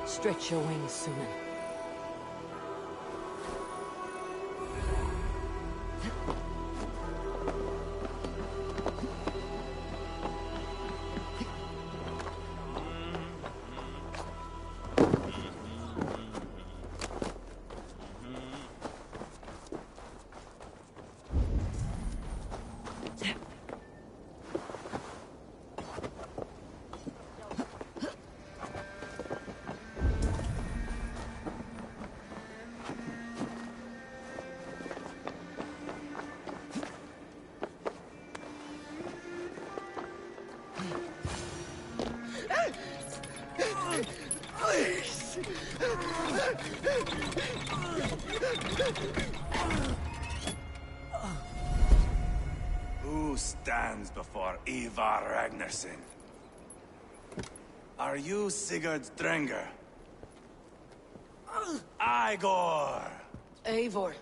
Stretch your wings, Suman. Who stands before Ivar Ragnarsson? Are you Sigurd's Drenger? Igor! Eivor.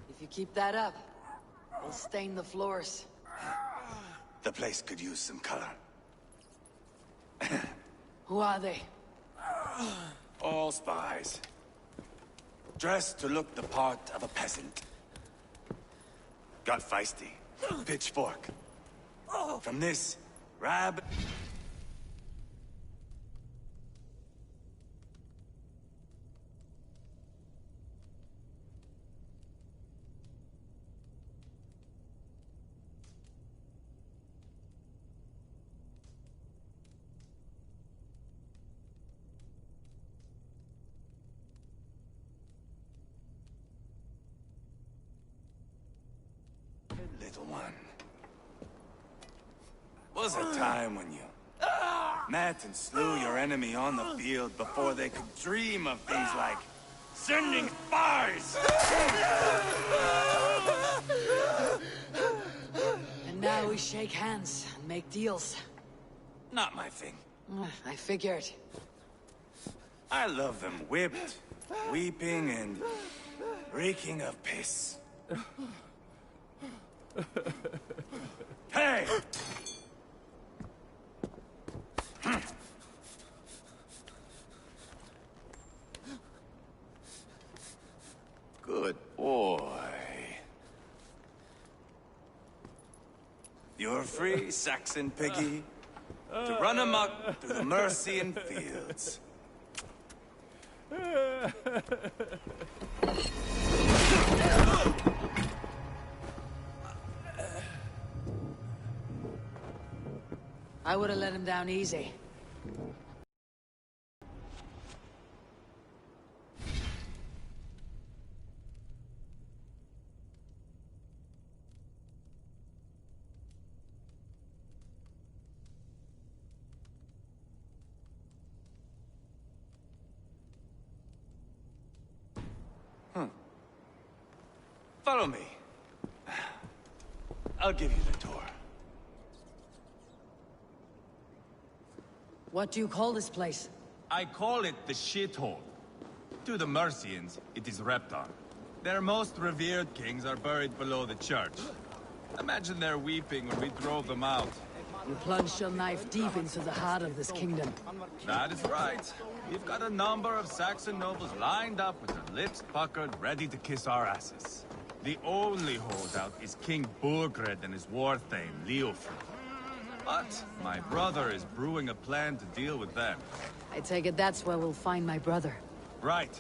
If you keep that up, we'll stain the floors. The place could use some color. Who are they? All spies. Dressed to look the part of a peasant. Got feisty. Pitchfork. From this, Rab... Little one. Was a time when you met and slew your enemy on the field before they could dream of things like sending spies! And now we shake hands and make deals. Not my thing. I figured. I love them whipped, weeping, and reeking of piss. Hey! Good boy. You're free, Saxon piggy, to run amok through the Mercian fields. I would have let him down easy. Follow me. I'll give you the tour. What do you call this place? I call it the shithole. To the Mercians, it is Repton. Their most revered kings are buried below the church. Imagine they're weeping when we drove them out. You plunged your knife deep into the heart of this kingdom. That is right. We've got a number of Saxon nobles lined up with their lips puckered, ready to kiss our asses. The only holdout is King Burgred and his war thane, Leofric. But my brother is brewing a plan to deal with them. I take it that's where we'll find my brother. Right.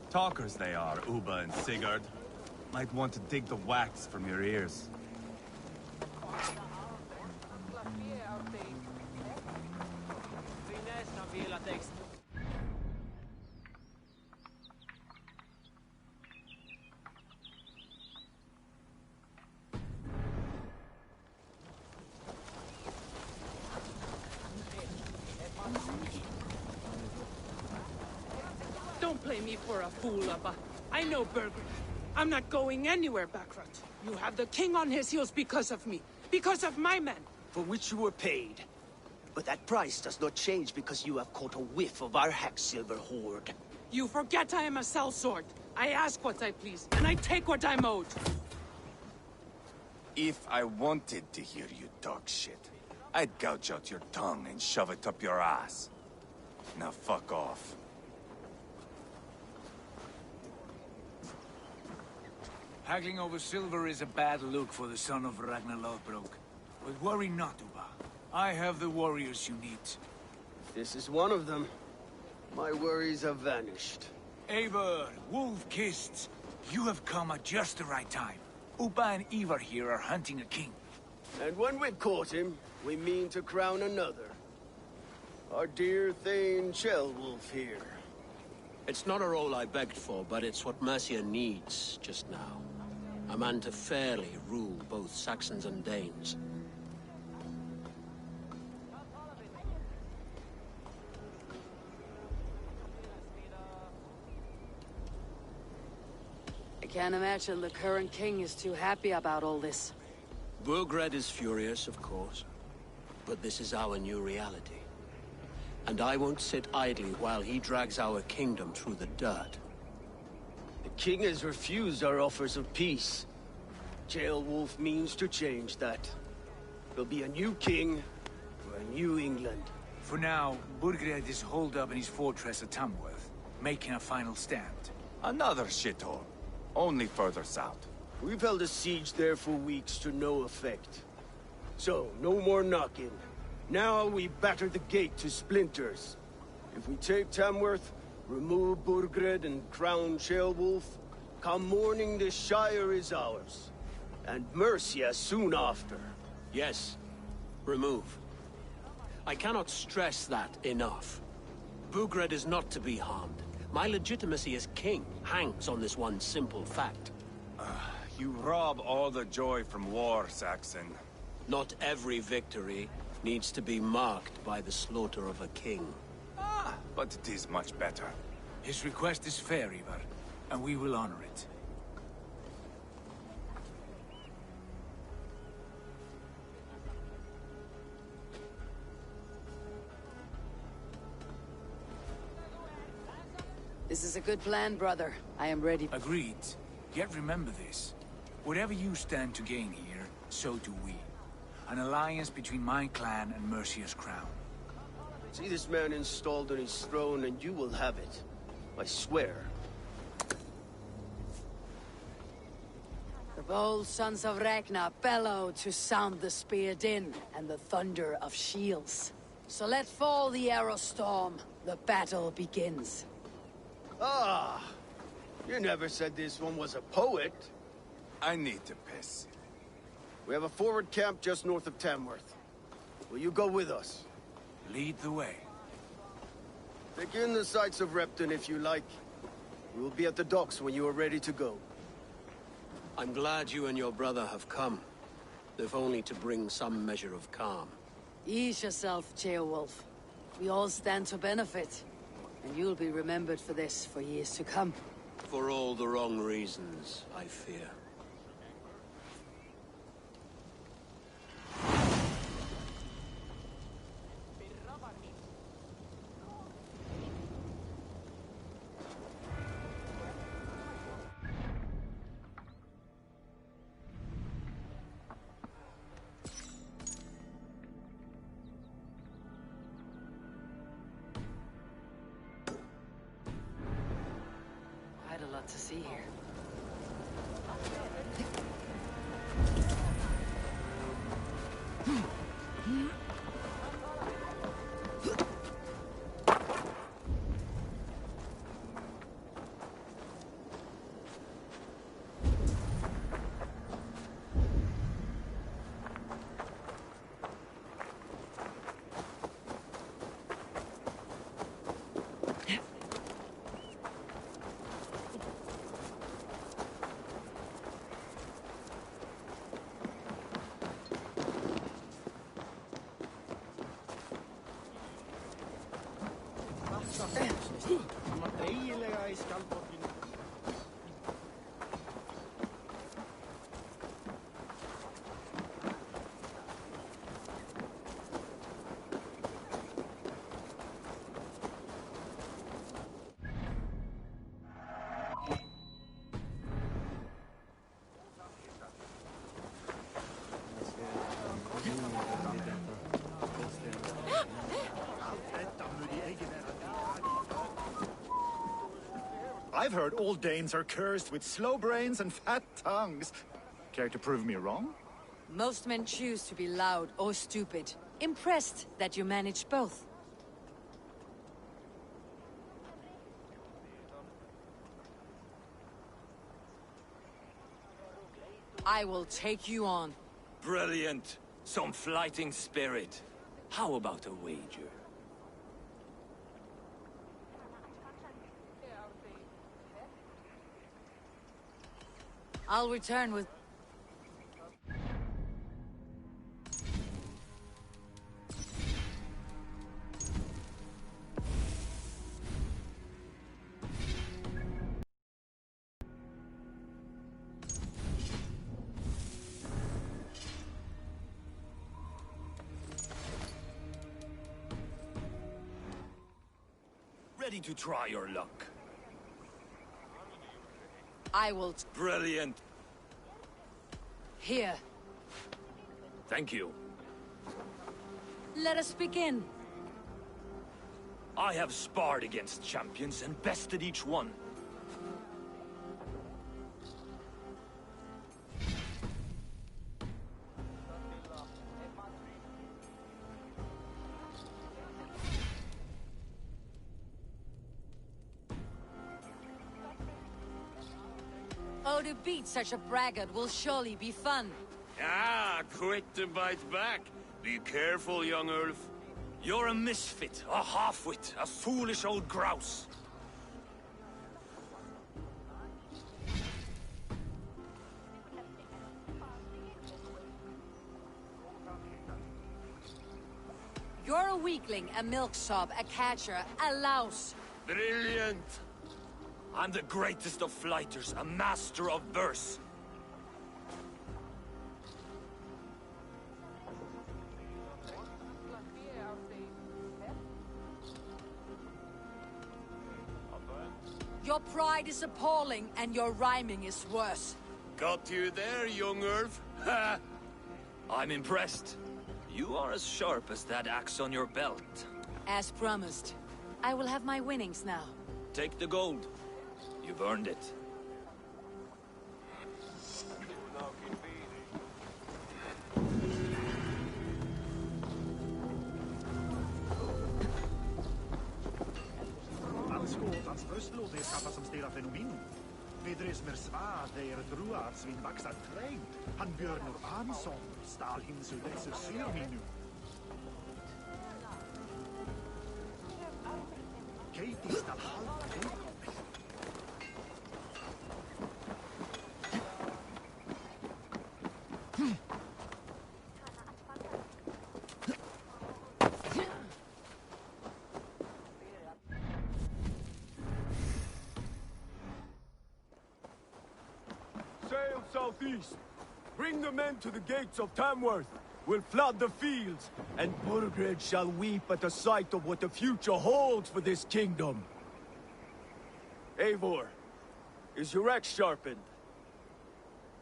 Talkers they are, Uba and Sigurd. Might want to dig the wax from your ears. Don't play me for a fool, Abba. I know Burgred. I'm not going anywhere, Backrot. You have the king on his heels because of me. Because of my men. For which you were paid. But that price does not change because you have caught a whiff of our Hacksilver hoard. You forget I am a sellsword. I ask what I please, and I take what I'm owed. If I wanted to hear you talk shit, I'd gouge out your tongue and shove it up your ass. Now fuck off. Haggling over silver is a bad look for the son of Ragnar Lothbrok. But worry not, Uba. I have the warriors you need. This is one of them. My worries have vanished. Eivor, Wolf-Kissed, you have come at just the right time. Uba and Ivar here are hunting a king. And when we've caught him, we mean to crown another. Our dear Thane Ceolwulf here. It's not a role I begged for, but it's what Mercia needs just now. A man to fairly rule both Saxons and Danes. I can't imagine the current king is too happy about all this. Burgred is furious, of course. But this is our new reality. And I won't sit idly while he drags our kingdom through the dirt. The king has refused our offers of peace. Ceolwulf means to change that. There'll be a new king for a new England. For now, Burgred is holed up in his fortress at Tamworth, making a final stand. Another shithole. Only further south. We've held a siege there for weeks to no effect. So, no more knocking. Now we batter the gate to splinters. If we take Tamworth, remove Burgred and crown Ceolwulf, come morning the Shire is ours. And Mercia soon after. Yes, remove. I cannot stress that enough. Burgred is not to be harmed. My legitimacy as king hangs on this one simple fact. You rob all the joy from war, Saxon. Not every victory needs to be marked by the slaughter of a king. But it is much better. His request is fair, Ivar, and we will honor it. This is a good plan, brother. I am ready. Agreed. Yet remember this. Whatever you stand to gain here, so do we. An alliance between my clan and Mercia's crown. See this man installed on his throne and you will have it. I swear. The bold sons of Ragnar bellow to sound the spear din and the thunder of shields. So let fall the arrow storm. The battle begins. Ah! You never said this one was a poet. I need to piss. We have a forward camp just north of Tamworth. Will you go with us? Lead the way. Take in the sights of Repton if you like. We will be at the docks when you are ready to go. I'm glad you and your brother have come, if only to bring some measure of calm. Ease yourself, Ceolwulf. We all stand to benefit. And you'll be remembered for this for years to come. For all the wrong reasons, I fear. lot to see here. I've heard all Danes are cursed with slow brains and fat tongues. Care to prove me wrong? Most men choose to be loud or stupid. Impressed that you managed both. I will take you on. Brilliant. Some fighting spirit. How about a wager? I'll return with... Ready to try your luck. I will... Brilliant. Here. Thank you. Let us begin. I have sparred against champions and bested each one. Oh, to beat such a braggart will surely be fun. Ah, quick to bite back. Be careful, young Ulf. You're a misfit, a half-wit, a foolish old grouse. You're a weakling, a milksop, a catcher, a louse. Brilliant. I'm the greatest of flighters, a master of verse. Your pride is appalling, and your rhyming is worse. Got you there, young Ulf. Ha! I'm impressed. You are as sharp as that axe on your belt. As promised. I will have my winnings now. Take the gold. You've earned it. Skåtans förslå det skapar som stela fenomen. Vidres mer svar det druats vid vaxad träng. Han björnor ansom, stal hinsu läser syr minu. Katie stal halv. Sail southeast. Bring the men to the gates of Tamworth. We'll flood the fields, and Burgred shall weep at the sight of what the future holds for this kingdom. Eivor, is your axe sharpened?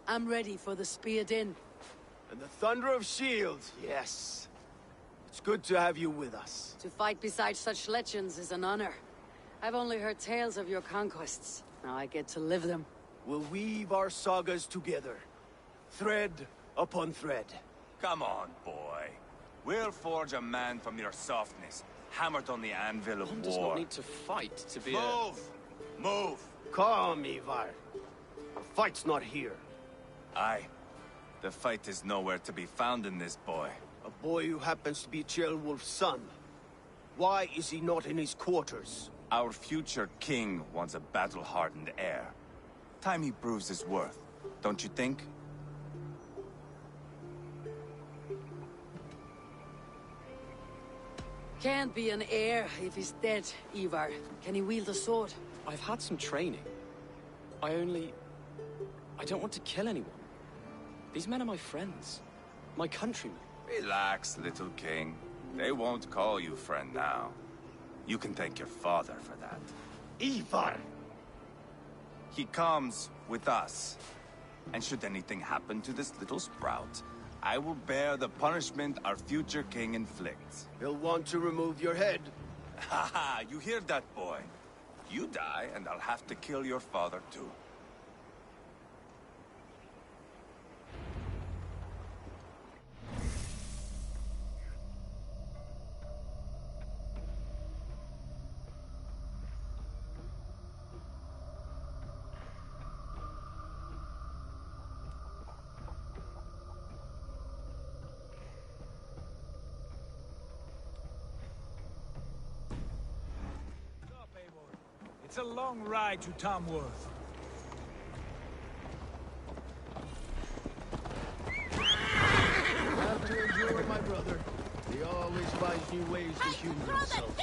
I'm ready for the spear din. And the thunder of shields, yes. It's good to have you with us. To fight beside such legends is an honor. I've only heard tales of your conquests. Now I get to live them. We'll weave our sagas together, thread upon thread. Come on, boy. We'll forge a man from your softness, hammered on the anvil of One war. does not need to fight to be Move! Move! Calm, Ivar. The fight's not here. Aye. The fight is nowhere to be found in this boy. A boy who happens to be Ceolwulf's son. Why is he not in his quarters? Our future king wants a battle-hardened heir. Time he proves his worth, don't you think? Can't be an heir if he's dead, Ivar. Can he wield a sword? I've had some training. I don't want to kill anyone. These men are my friends. My countrymen. Relax, little king. They won't call you friend now. You can thank your father for that. Ivar! He comes with us. And should anything happen to this little sprout, I will bear the punishment our future king inflicts. He'll want to remove your head. Ha ha! You hear that, boy? You die, and I'll have to kill your father, too. It's a long ride to Tamworth. Have to endure, my brother. He always finds new ways to humor himself.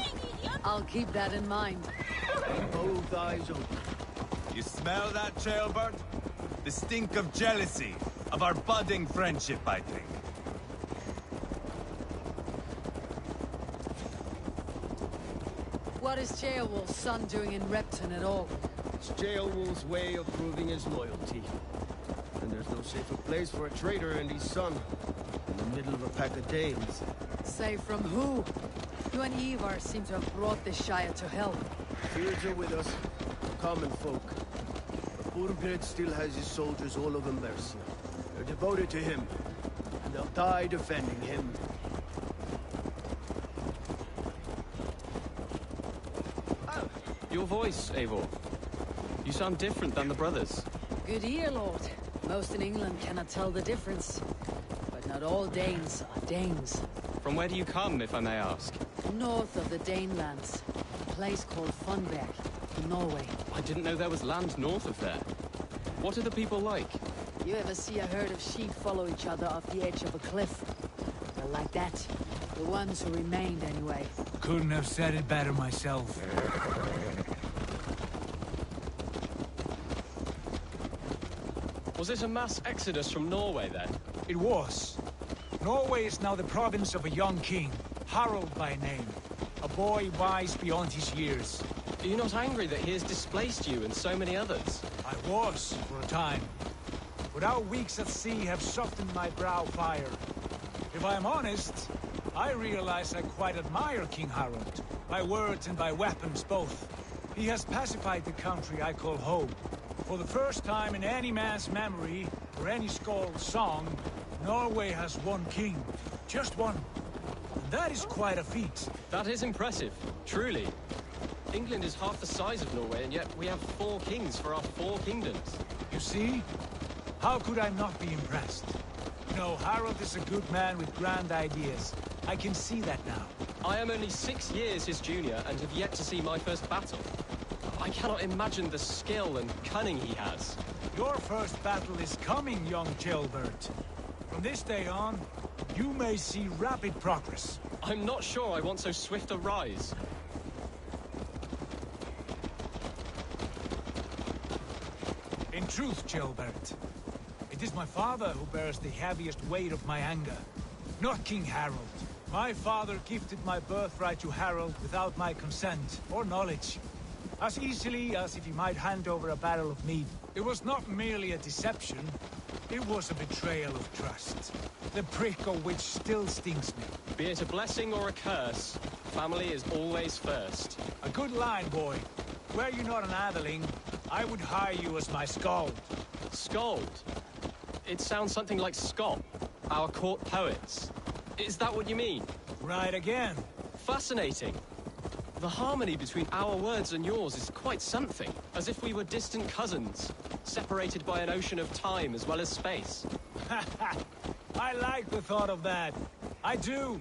I'll keep that in mind. Both eyes open. You smell that, Jailbird? The stink of jealousy, of our budding friendship, I think. What is Ceolwulf's son doing in Repton at all? It's Ceolwulf's way of proving his loyalty. And there's no safer place for a traitor and his son. In the middle of a pack of Danes. Say from who? You and Ivar seem to have brought this Shire to hell. Fears are with us, common folk. But Burgred still has his soldiers all over Mercia. They're devoted to him, and they'll die defending him. Your voice, Eivor. You sound different than the brothers. Good ear, Lord. Most in England cannot tell the difference. But not all Danes are Danes. From where do you come, if I may ask? North of the Danelands. A place called Funberg, in Norway. I didn't know there was land north of there. What are the people like? You ever see a herd of sheep follow each other off the edge of a cliff? They're like that. The ones who remained, anyway. Couldn't have said it better myself. Was it a mass exodus from Norway, then? It was. Norway is now the province of a young king, Harald by name. A boy wise beyond his years. Are you not angry that he has displaced you and so many others? I was, for a time. But our weeks at sea have softened my brow fire. If I am honest, I realize I quite admire King Harald. By words and by weapons both. He has pacified the country I call home. For the first time in any man's memory, or any skald's song, Norway has one king. Just one. And that is quite a feat. That is impressive, truly. England is half the size of Norway, and yet we have 4 kings for our 4 kingdoms. You see? How could I not be impressed? No, Harald is a good man with grand ideas. I can see that now. I am only 6 years his junior and have yet to see my first battle. I cannot imagine the skill and cunning he has. Your first battle is coming, young Jailbird. From this day on, you may see rapid progress. I'm not sure I want so swift a rise. In truth, Jailbird, it is my father who bears the heaviest weight of my anger, not King Harald. My father gifted my birthright to Harald without my consent or knowledge. As easily as if he might hand over a barrel of mead. It was not merely a deception, it was a betrayal of trust. The prick of which still stings me. Be it a blessing or a curse, family is always first. A good line, boy. Were you not an atheling, I would hire you as my skald. Skald? It sounds something like Scott, our court poets. Is that what you mean? Right again. Fascinating. The harmony between our words and yours is quite something. As if we were distant cousins, separated by an ocean of time as well as space. I like the thought of that. I do.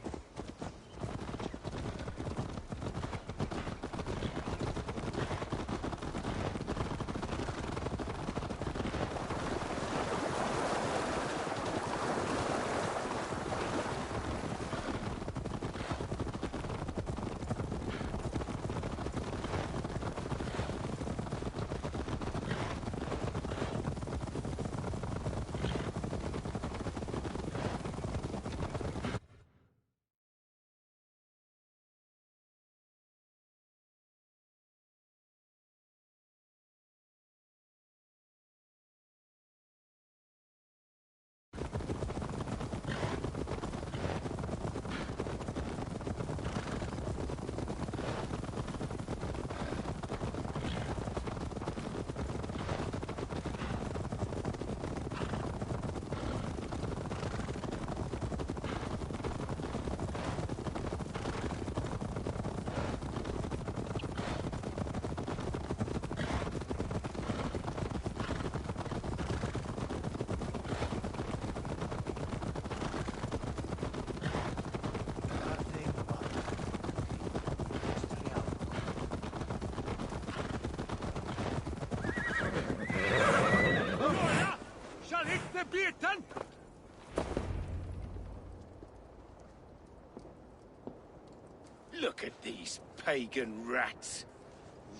Look at these pagan rats.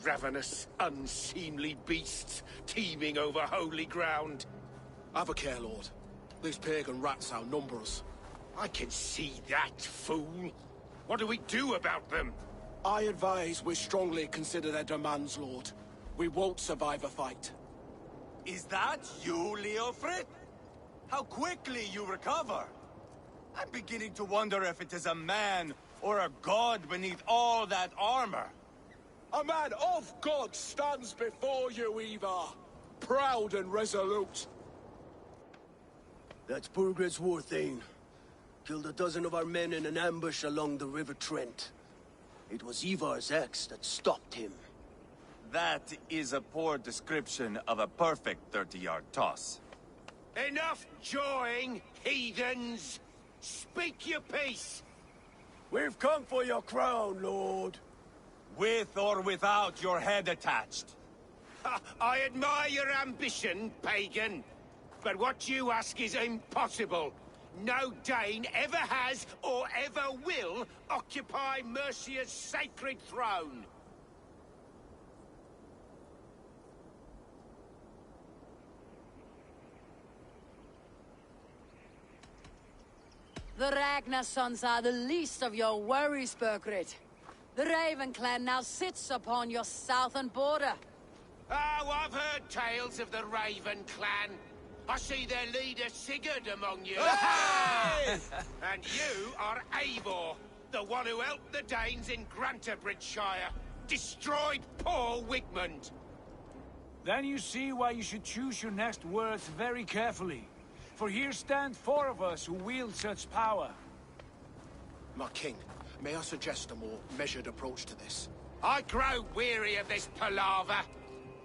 Ravenous, unseemly beasts teeming over holy ground. Have a care, Lord. These pagan rats outnumber us. I can see that, fool. What do we do about them? I advise we strongly consider their demands, Lord. We won't survive a fight. Is that you, Leofrid? How quickly you recover! I'm beginning to wonder if it is a man or a god beneath all that armor. A man of God stands before you, Ivar. Proud and resolute. That's Burgred's Warthane. Killed a dozen of our men in an ambush along the River Trent. It was Ivar's axe that stopped him. That is a poor description of a perfect 30-yard toss. Enough jawing, heathens! Speak your piece! We've come for your crown, Lord. With or without your head attached. I admire your ambition, pagan. But what you ask is impossible. No Dane ever has or ever will occupy Mercia's sacred throne. The Ragnar sons are the least of your worries, Burgred. The Raven clan now sits upon your southern border. Oh, I've heard tales of the Raven clan. I see their leader Sigurd among you. Hey! And you are Eivor, the one who helped the Danes in Grantabridgeshire. Destroyed poor Wigmund. Then you see why you should choose your next words very carefully. For here stand 4 of us who wield such power. My king, may I suggest a more measured approach to this? I grow weary of this palaver.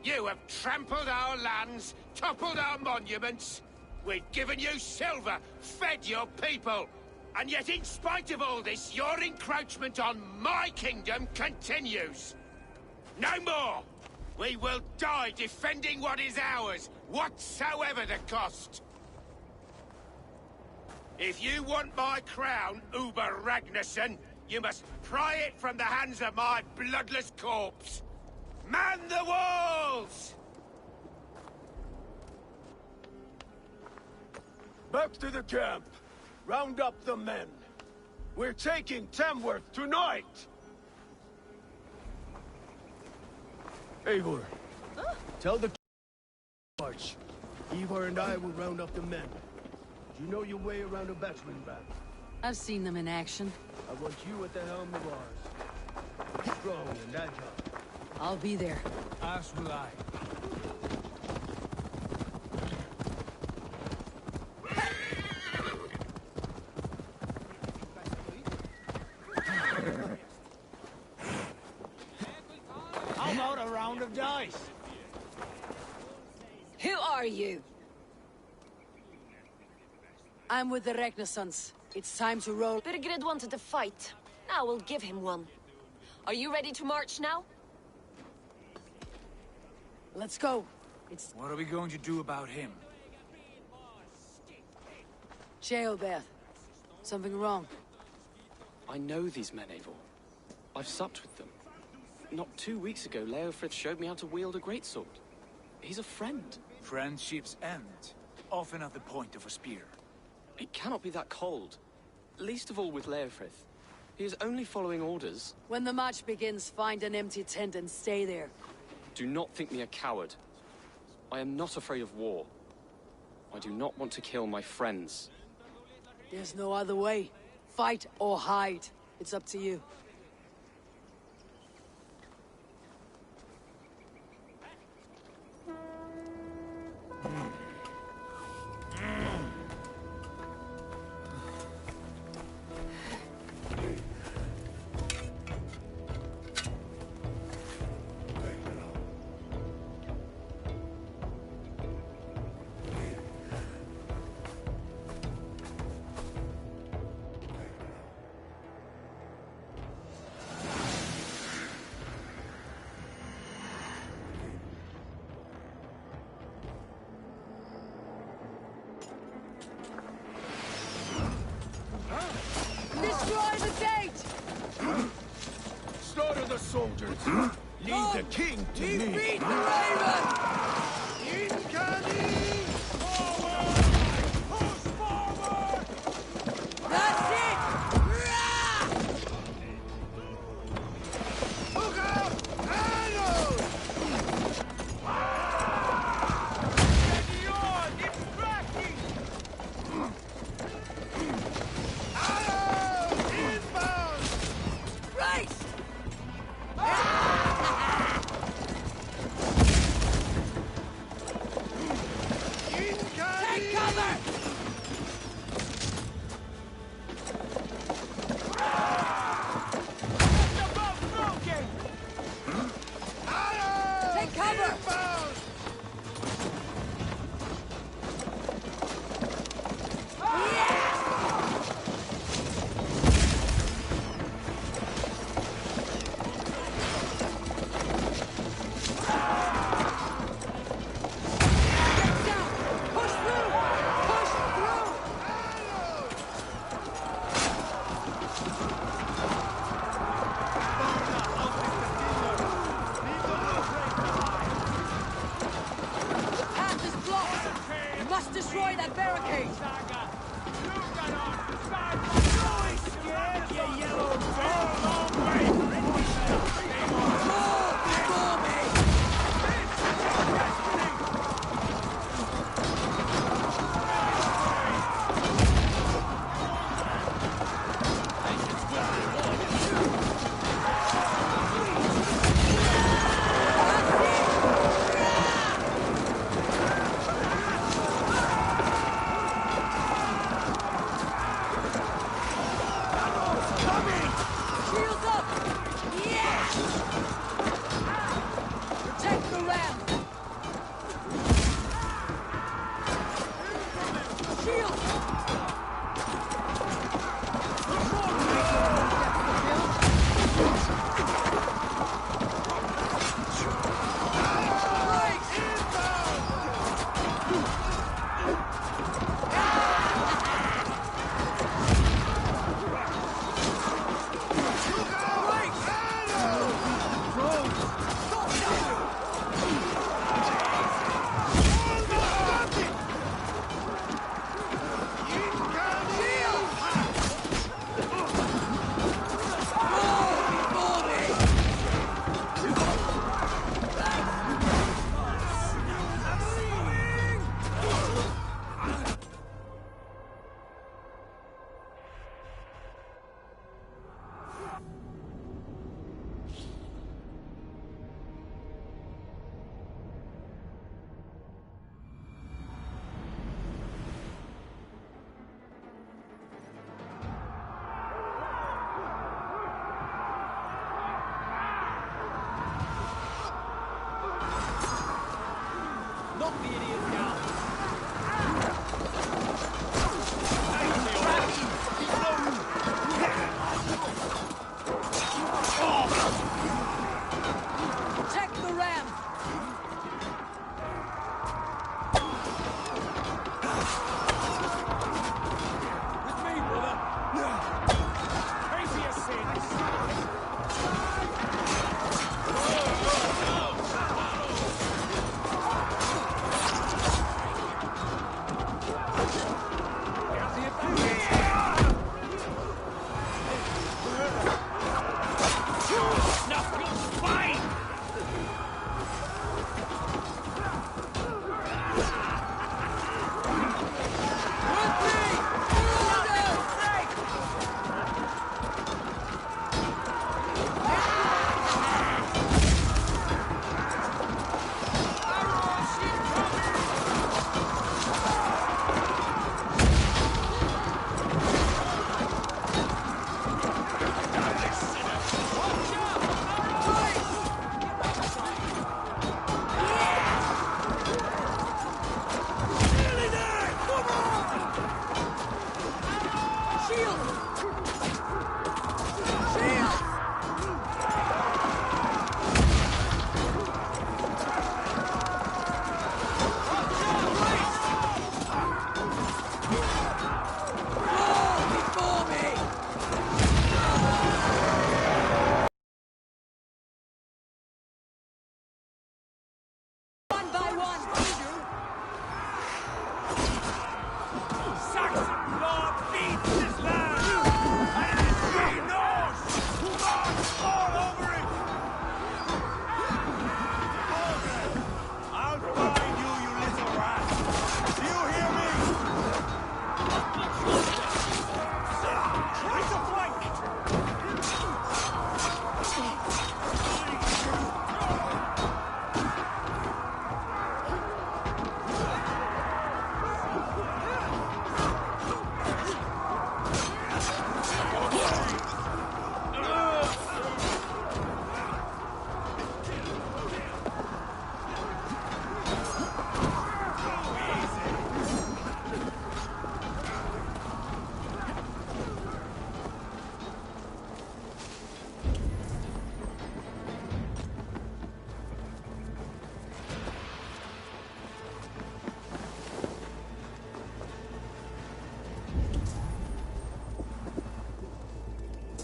You have trampled our lands, toppled our monuments. We've given you silver, fed your people. And yet in spite of all this, your encroachment on my kingdom continues. No more! We will die defending what is ours, whatsoever the cost. If you want my crown, Uber Ragnarsson, you must pry it from the hands of my bloodless corpse. Man the walls! Back to the camp. Round up the men. We're taking Tamworth tonight! Eivor, tell the march. Eivor and I will round up the men. Do you know your way around a battering ram? I've seen them in action. I want you at the helm of ours. Strong and agile. I'll be there. As will I. dice. Who are you? I'm with the Renaissance. It's time to roll. Birgrid wanted to fight. Now we'll give him one. Are you ready to march now? Let's go. It's What are we going to do about him? jailbirth. Something wrong. I know these men, Eivor. I've supped with them. Not 2 weeks ago, Leofrith showed me how to wield a greatsword. He's a friend. Friendships end, often at the point of a spear. It cannot be that cold. Least of all with Leofrith. He is only following orders. When the march begins, find an empty tent and stay there. Do not think me a coward. I am not afraid of war. I do not want to kill my friends. There's no other way. Fight or hide. It's up to you. Destroy the gate! Slaughter the soldiers! Leave the king to me! Beat the raven! Incani! Forward! Push forward! That's it! Rah! Look out! Arrows! Steady on! It's tracking! Arrows! Inbound! Right!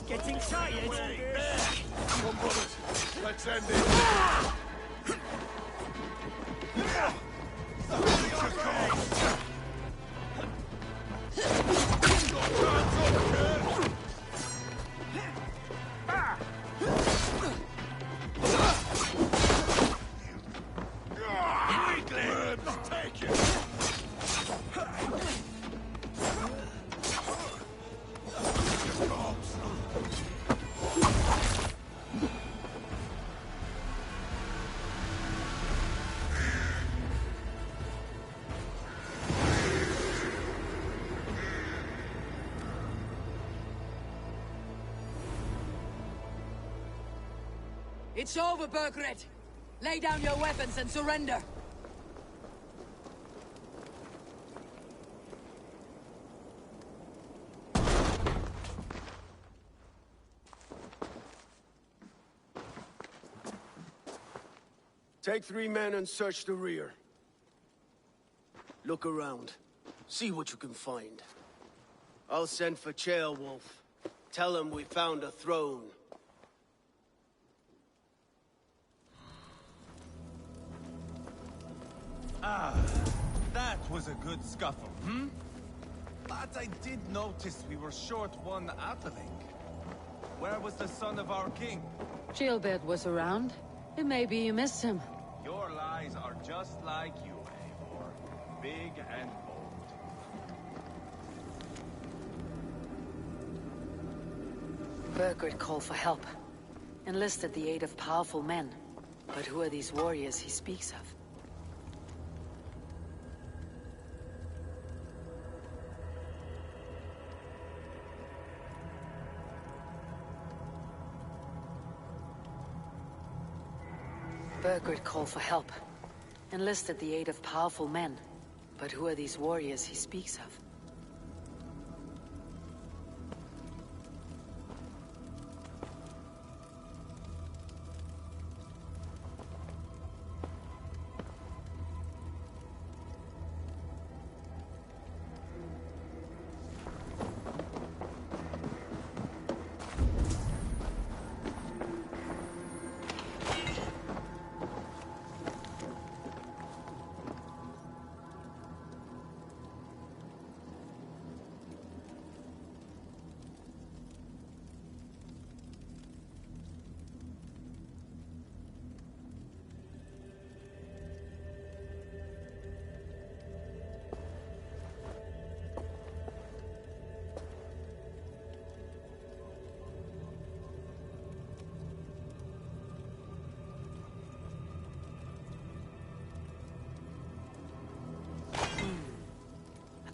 Getting tired? Come on, brothers. Let's end it. Take it. It's over, Burgred. Lay down your weapons and surrender. Take 3 men and search the rear. Look around. See what you can find. I'll send for Ceolwulf. Tell him we found a throne. Ah, that was a good scuffle, hmm? But I did notice we were short one atheling. Where was the son of our king? Gilbert was around. It may be you missed him. Your lies are just like you, Eivor. Big and bold. Burgred called for help. Enlisted the aid of powerful men. But who are these warriors he speaks of? Burgred called for help. Enlisted the aid of powerful men. But who are these warriors he speaks of?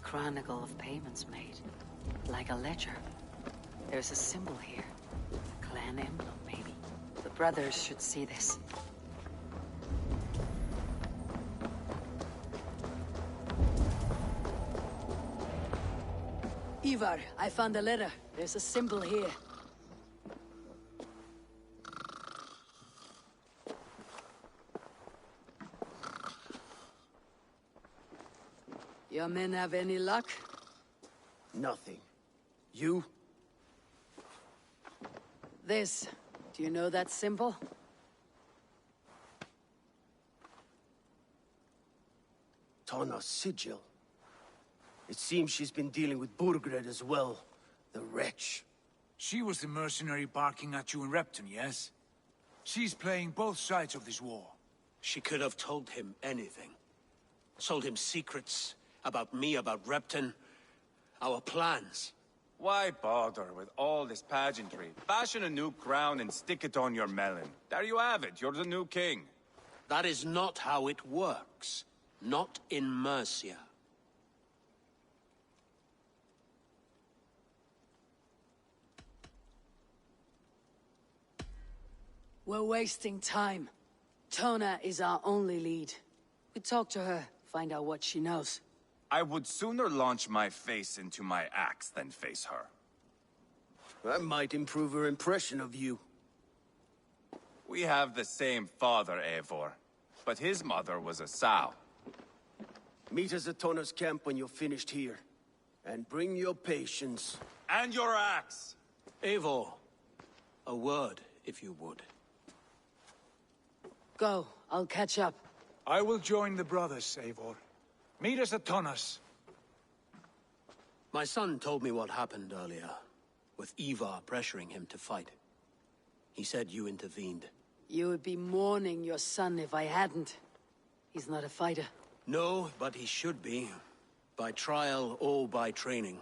Chronicle of payments made. Like a ledger. There's a symbol here. A clan emblem, maybe. The brothers should see this. Ivar, I found a letter. There's a symbol here. Your men have any luck? Nothing. You? This. Do you know that symbol? Tana's sigil. It seems she's been dealing with Burgred as well. The wretch. She was the mercenary barking at you in Repton, yes? She's playing both sides of this war. She could have told him anything. Sold him secrets about me, about Repton, our plans. Why bother with all this pageantry? Fashion a new crown and stick it on your melon. There you have it, you're the new king. That is not how it works. Not in Mercia. We're wasting time. Tona is our only lead. We talk to her, find out what she knows. I would sooner launch my face into my axe than face her. That might improve her impression of you. We have the same father, Eivor, but his mother was a sow. Meet us at Tona's camp when you're finished here. And bring your patience. And your axe! Eivor, a word, if you would. Go, I'll catch up. I will join the brothers, Eivor. Meet us at Tonas. My son told me what happened earlier, with Ivar pressuring him to fight. He said you intervened. You would be mourning your son if I hadn't. He's not a fighter. No, but he should be. By trial or by training.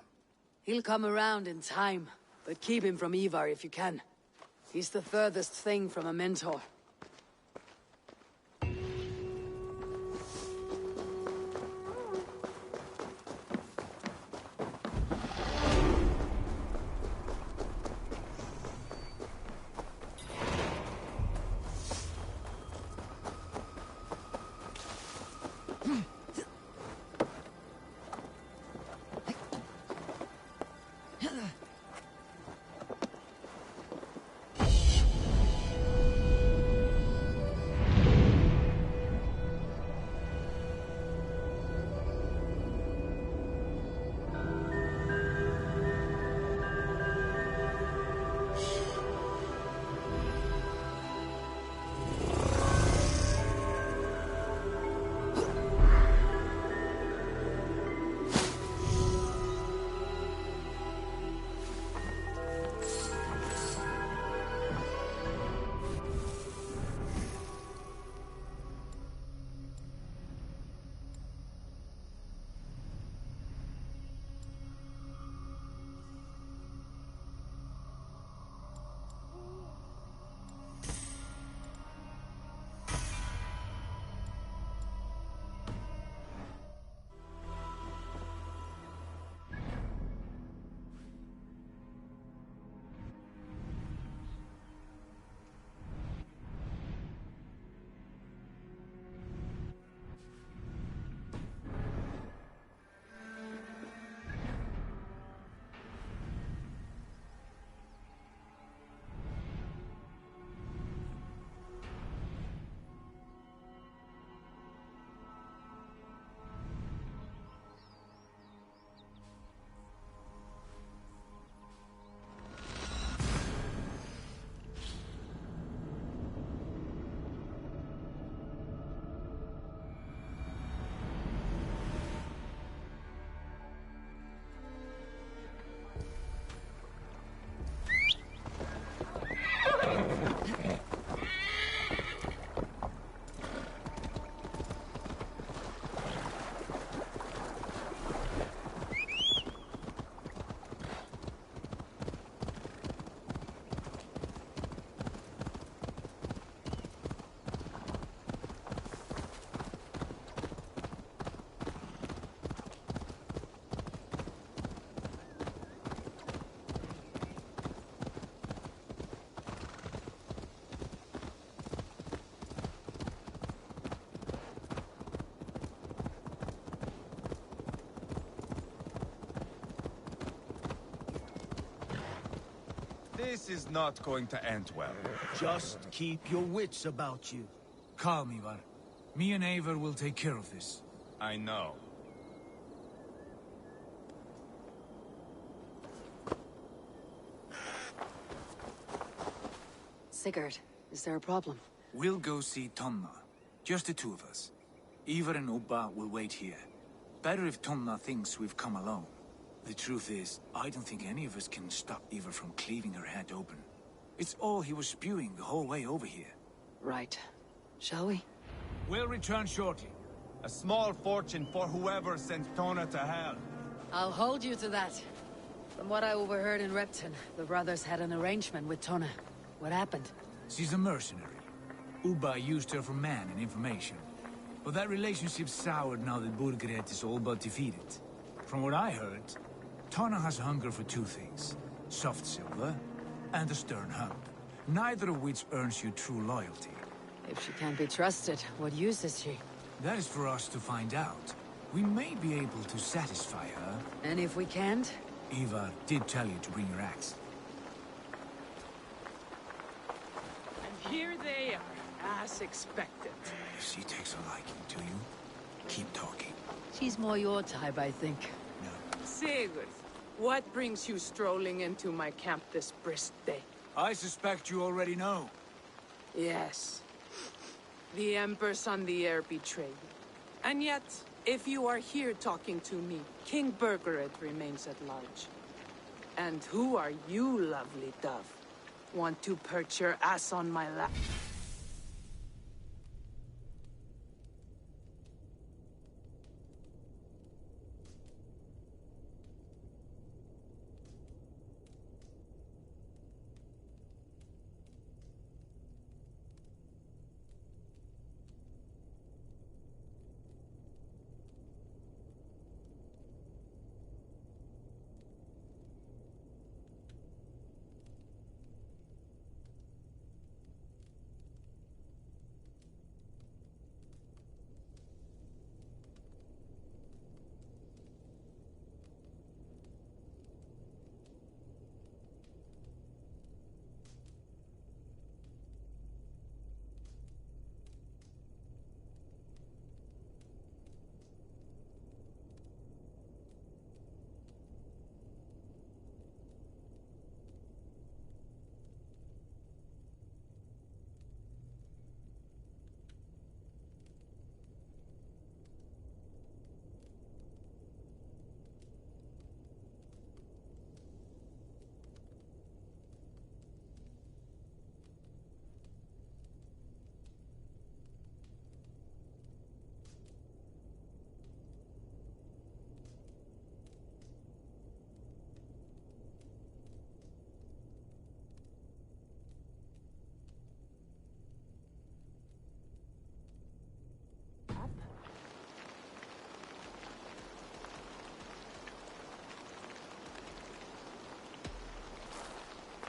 He'll come around in time, but keep him from Ivar if you can. He's the furthest thing from a mentor. This is not going to end well. Just keep your wits about you. Calm, Ivar. Me and Eivor will take care of this. I know. Sigurd, is there a problem? We'll go see Tonna. Just the two of us. Ivar and Ubba will wait here. Better if Tonna thinks we've come alone. The truth is, I don't think any of us can stop Ivar from cleaving her head open. It's all he was spewing the whole way over here. Right. Shall we? We'll return shortly. A small fortune for whoever sent Tona to hell. I'll hold you to that. From what I overheard in Repton, the brothers had an arrangement with Tonna. What happened? She's a mercenary. Ubba used her for man and information. But that relationship's soured now that Burgred is all but defeated. From what I heard, Tonna has hunger for two things. Soft silver and a stern hump. Neither of which earns you true loyalty. If she can't be trusted, what use is she? That is for us to find out. We may be able to satisfy her. And if we can't? Ivar did tell you to bring your axe. And here they are, as expected. If she takes a liking to you, keep talking. She's more your type, I think. No. Sigurd, what brings you strolling into my camp this brisk day? I suspect you already know. Yes. The Emperor's on the air betrayed me. And yet, if you are here talking to me, King Burgred remains at large. And who are you, lovely dove? Want to perch your ass on my lap?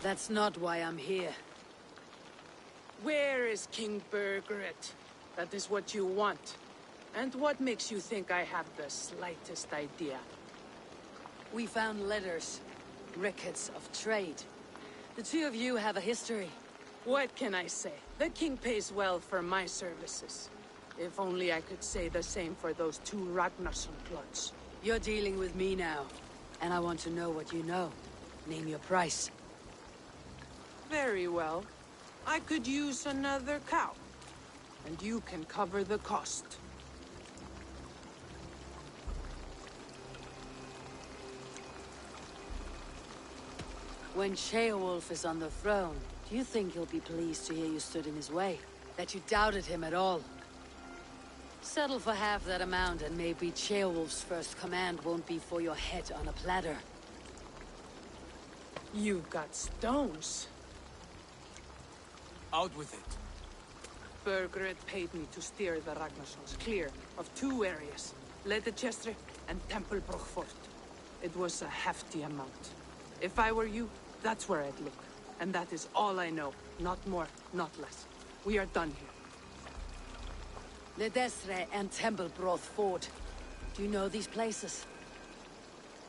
That's not why I'm here. Where is King Burgred? That is what you want. And what makes you think I have the slightest idea? We found letters, records of trade. The two of you have a history. What can I say? The king pays well for my services. If only I could say the same for those two Ragnarsson clods. You're dealing with me now, and I want to know what you know. Name your price. Very well. I could use another cow. And you can cover the cost. When Ceolwulf is on the throne, do you think he'll be pleased to hear you stood in his way? That you doubted him at all? Settle for half that amount and maybe Ceolwulf's first command won't be for your head on a platter. You've got stones. Out with it. Burgred paid me to steer the Ragnarssons clear of two areas, Ledechestre and Temple Brochfort. It was a hefty amount. If I were you, that's where I'd look. And that is all I know. Not more, not less. We are done here. Ledestre and Temple Brochfort. Do you know these places?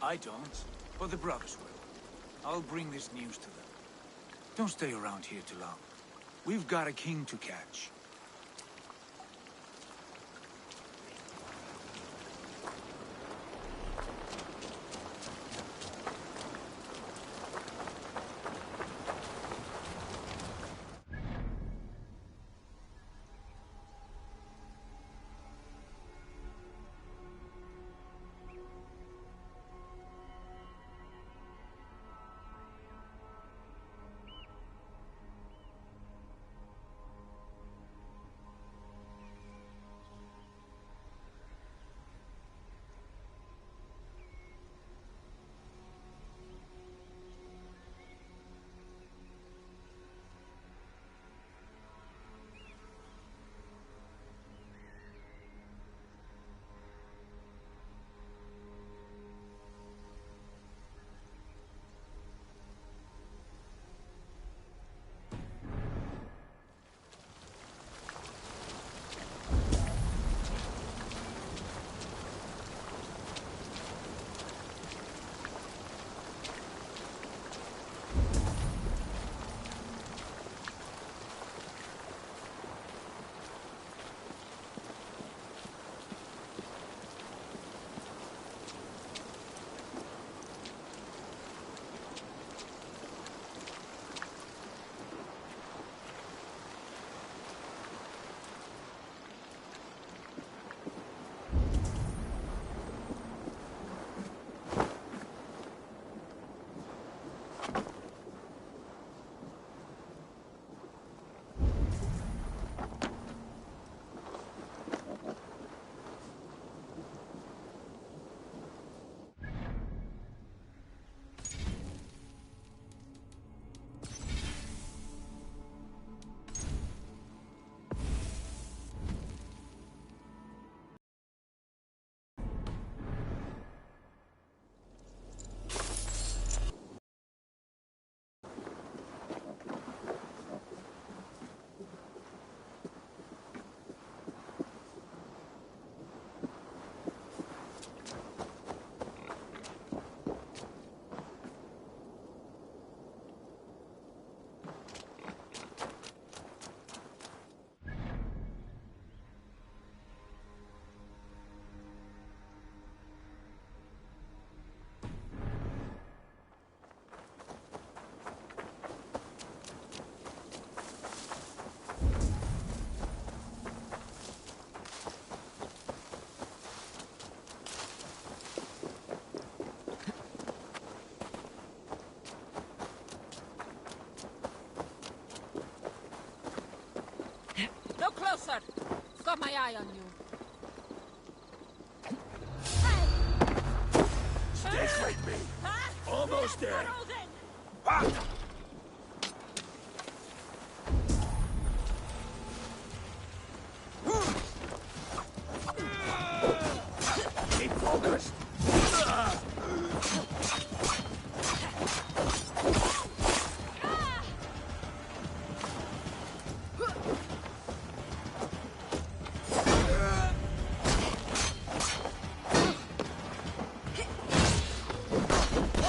I don't, but the brothers will. I'll bring this news to them. Don't stay around here too long. We've got a king to catch. No closer! Got my eye on you. Stick with me! Almost there! Keep focused!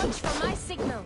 Watch for my signal.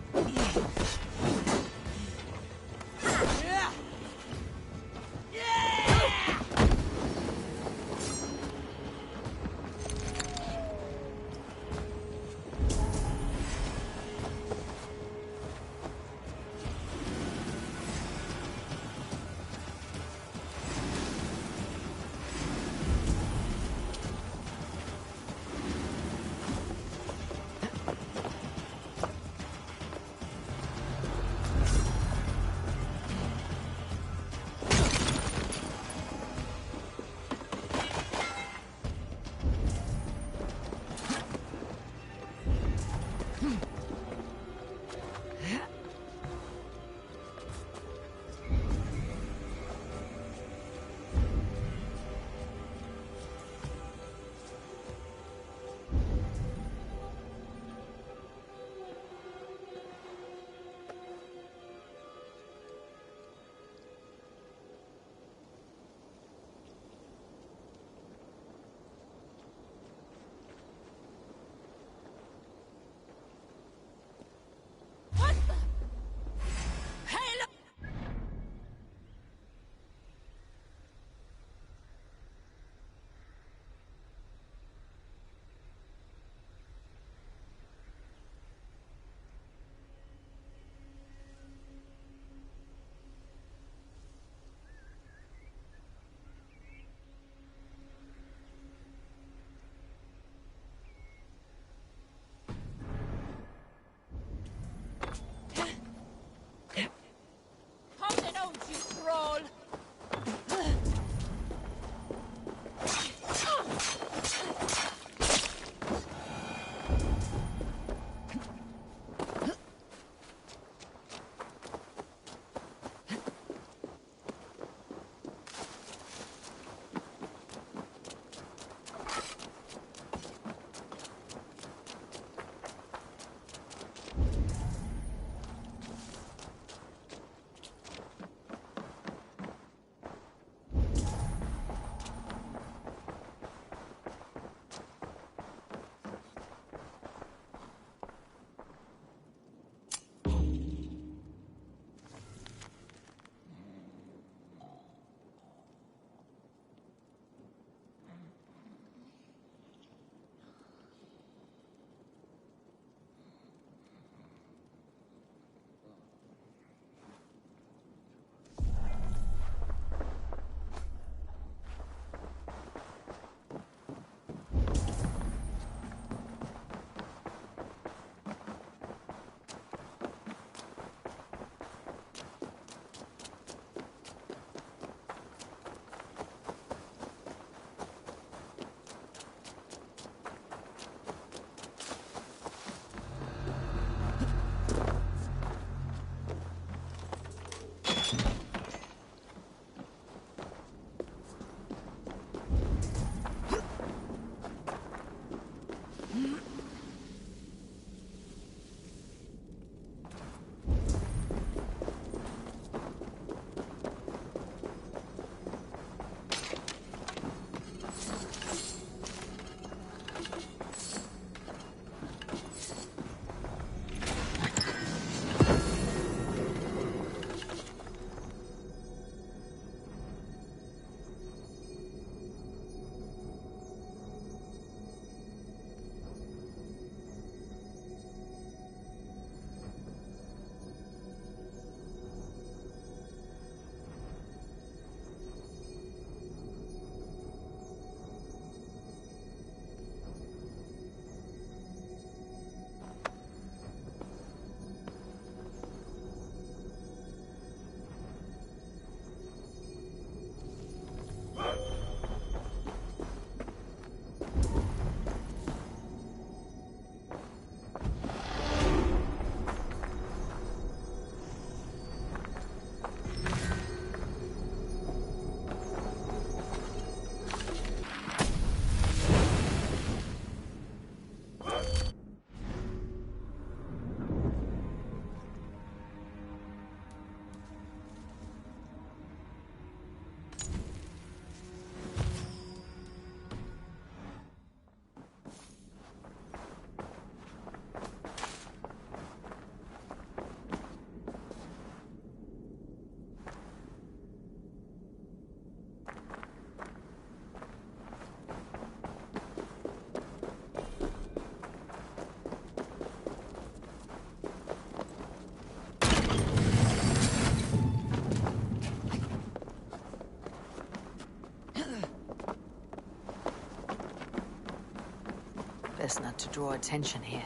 best not to draw attention here.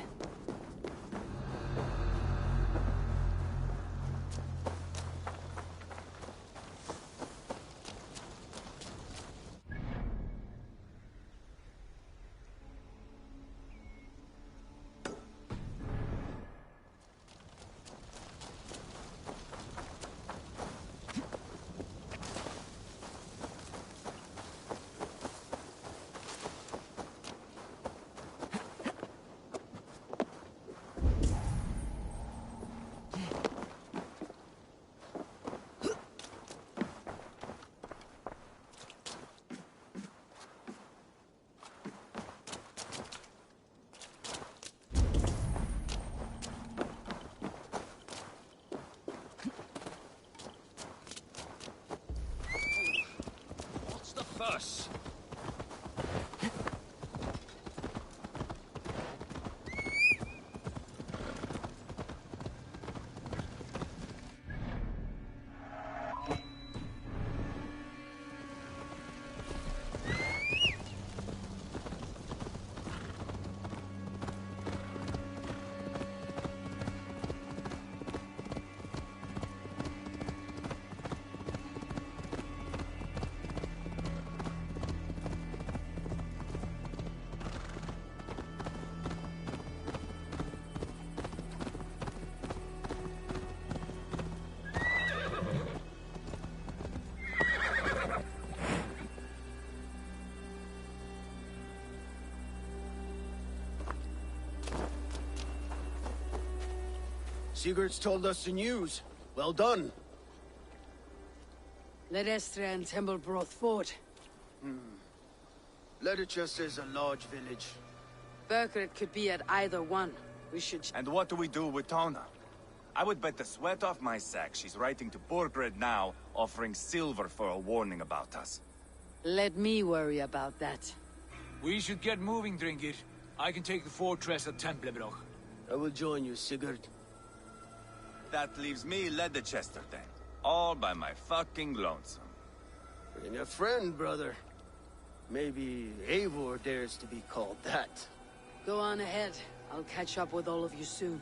What's the fuss? Sigurd's told us the news. Well done. Ledestra and Templebroth fought. Leicester is a large village. Burgred could be at either one. We should... And what do we do with Tona? I would bet the sweat off my sack she's writing to Borgred now, offering silver for a warning about us. Let me worry about that. We should get moving, Drinkit. I can take the fortress at Templebroch. I will join you, Sigurd. That leaves me Leicester then. All by my fucking lonesome. Bring a friend, brother. Maybe Eivor dares to be called that. Go on ahead. I'll catch up with all of you soon.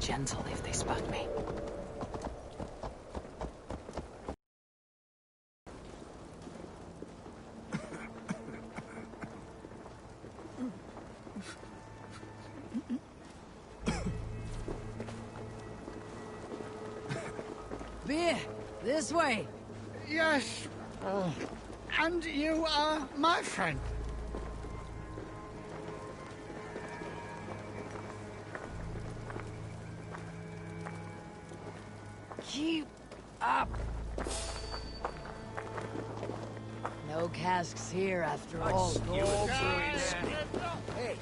gentle if they spot me. Beer! This way! Yes. And you are my friend. Keep up! No casks here after all. Hey,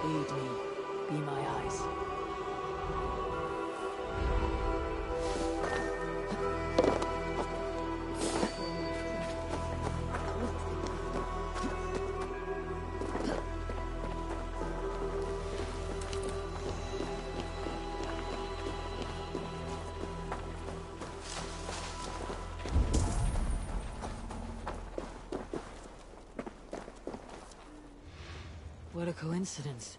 Lead me. Be my eyes. What a coincidence.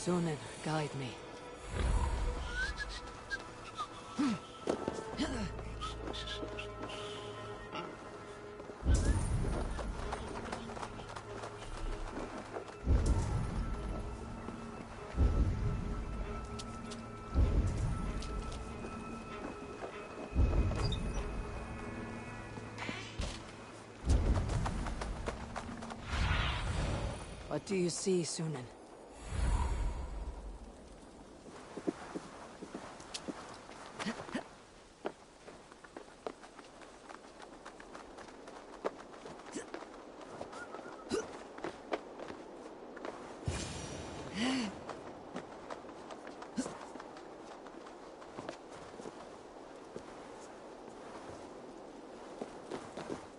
Sunan, guide me. What do you see, Sunan?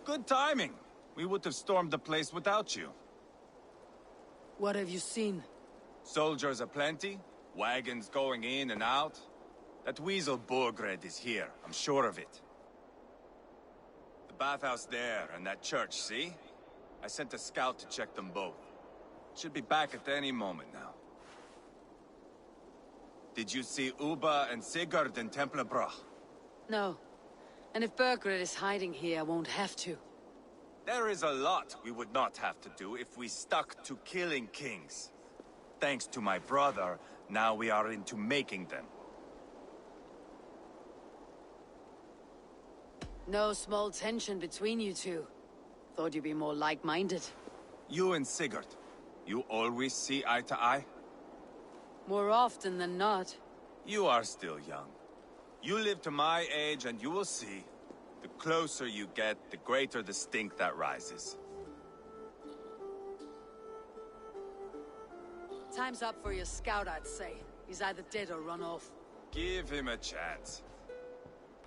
Good timing. We would have stormed the place without you. What have you seen? Soldiers aplenty, wagons going in and out. That weasel Borgred is here, I'm sure of it. The bathhouse there and that church, see? I sent a scout to check them both. Should be back at any moment now. Did you see Uba and Sigurd in Templebroch? No. And if Burgred is hiding here, I won't have to. There is a lot we would not have to do if we stuck to killing kings. Thanks to my brother, now we are into making them. No small tension between you two. Thought you'd be more like-minded. You and Sigurd, you always see eye to eye? More often than not. You are still young. You live to my age and you will see. The closer you get, the greater the stink that rises. Time's up for your scout, I'd say. He's either dead or run off. Give him a chance.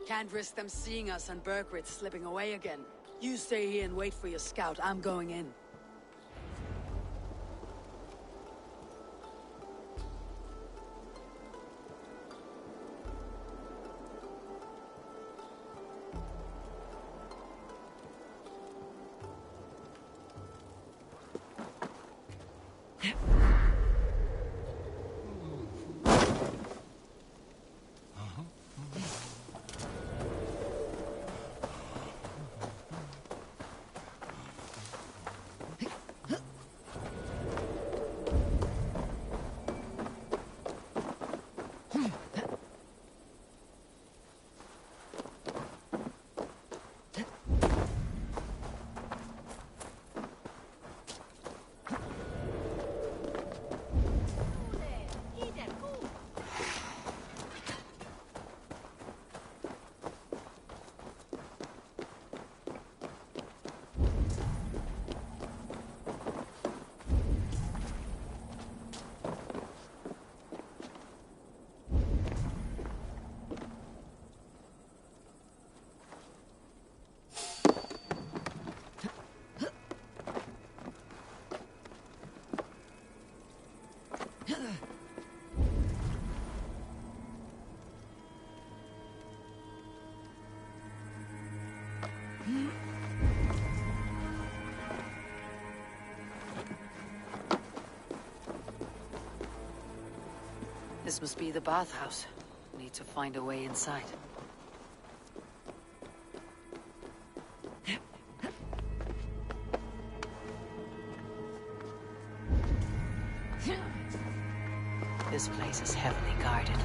Can't risk them seeing us and Burgred slipping away again. You stay here and wait for your scout. I'm going in. This must be the bathhouse. Need to find a way inside. This place is heavily guarded.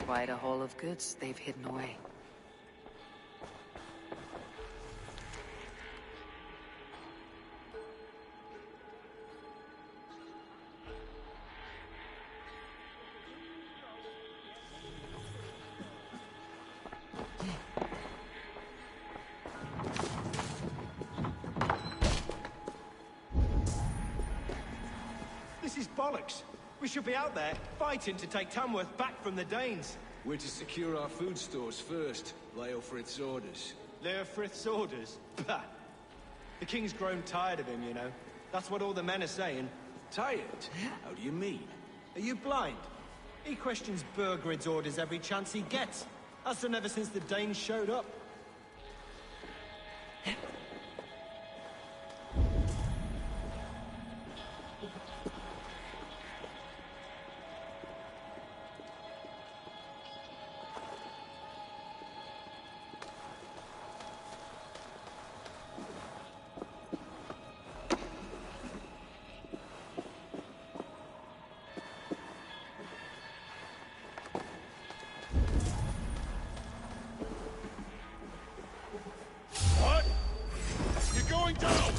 Quite a haul of goods they've hidden away. This is bollocks. We should be out there, fighting to take Tamworth back from the Danes. We're to secure our food stores first. Leofrith's orders. Leofrith's orders? Bah! The king's grown tired of him, you know. That's what all the men are saying. Tired? How do you mean? Are you blind? He questions Burgred's orders every chance he gets. Has done ever since the Danes showed up. What? You're going down!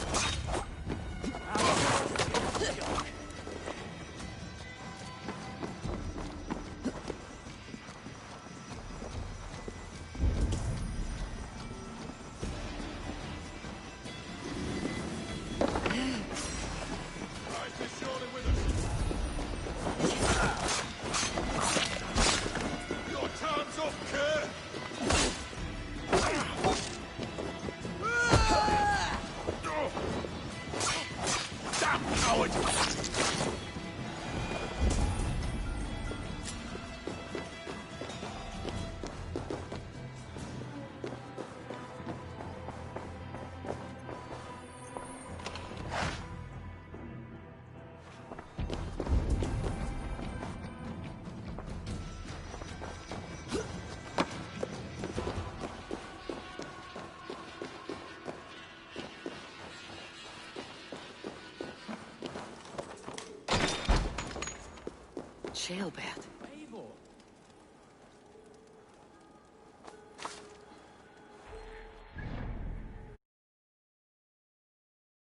Your time's up, kid! Damn coward! Jailbird.